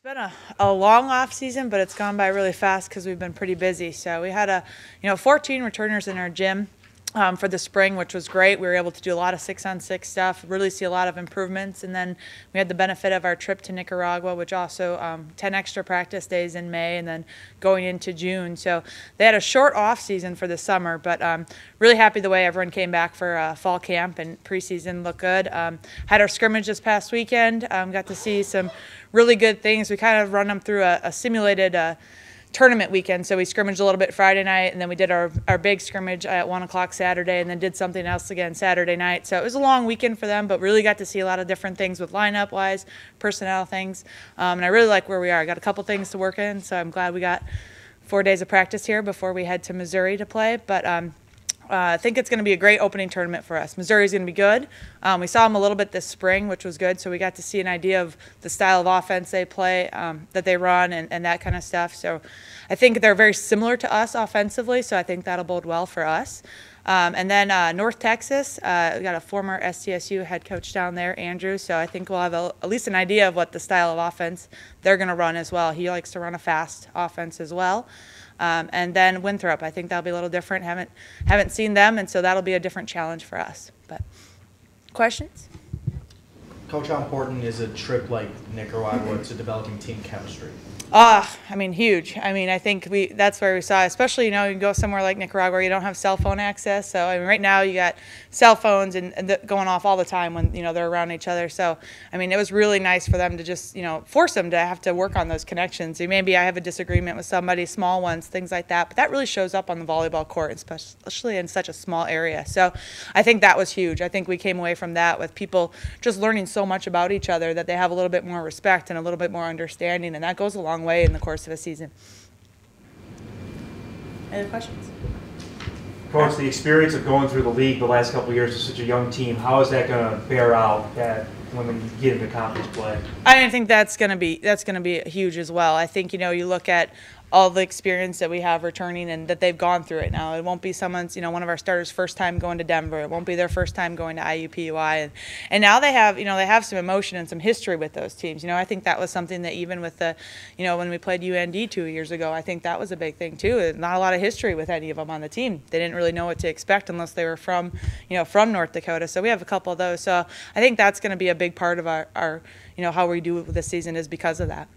It's been a long off season, but it's gone by really fast because we've been pretty busy. So we had 14 returners in our gym for the spring, which was great. We were able to do a lot of 6-on-6 stuff, really see a lot of improvements. And then we had the benefit of our trip to Nicaragua, which also 10 extra practice days in May and then going into June. So they had a short off season for the summer, but really happy the way everyone came back for fall camp, and preseason looked good. Had our scrimmage this past weekend, got to see some really good things. We kind of run them through a simulated tournament weekend. So we scrimmaged a little bit Friday night, and then we did our big scrimmage at 1 o'clock Saturday, and then did something else again Saturday night. So it was a long weekend for them, but really got to see a lot of different things with lineup-wise, personnel things. And I really like where we are. I got a couple things to work in, so I'm glad we got 4 days of practice here before we head to Missouri to play. But I think it's going to be a great opening tournament for us. Missouri's going to be good. We saw them a little bit this spring, which was good, so we got to see an idea of the style of offense they play, that they run, and that kind of stuff. So I think they're very similar to us offensively, so I think that'll bode well for us. And then North Texas, we got a former SDSU head coach down there, Andrew, so I think we'll have at least an idea of what the style of offense they're going to run as well. He likes to run a fast offense as well. And then Winthrop, I think that'll be a little different. Haven't seen them, and so that'll be a different challenge for us. But questions? Coach, how important is a trip like Nicaragua to developing team chemistry? I mean, huge. I mean, I think that's where we saw, especially, you can go somewhere like Nicaragua where you don't have cell phone access. So, I mean, right now you got cell phones and going off all the time when, they're around each other. So, I mean, it was really nice for them to just, force them to have to work on those connections. Maybe I have a disagreement with somebody, small ones, things like that. But that really shows up on the volleyball court, especially in such a small area. So I think that was huge. I think we came away from that with people just learning so much about each other that they have a little bit more respect and a little bit more understanding. And that goes a long way in the course of a season. Any other questions? Coach, the experience of going through the league the last couple of years with such a young team, how is that going to bear out that when you get into conference play? I think that's going to be huge as well. I think you look at all the experience that we have returning and that they've gone through it now. It won't be someone's, one of our starters' first time going to Denver. It won't be their first time going to IUPUI. And now they have some emotion and some history with those teams. I think that was something that even with the, when we played UND 2 years ago, I think that was a big thing too. Not a lot of history with any of them on the team. They didn't really know what to expect unless they were from North Dakota. So we have a couple of those. So I think that's going to be a big part of our how we do this season is because of that.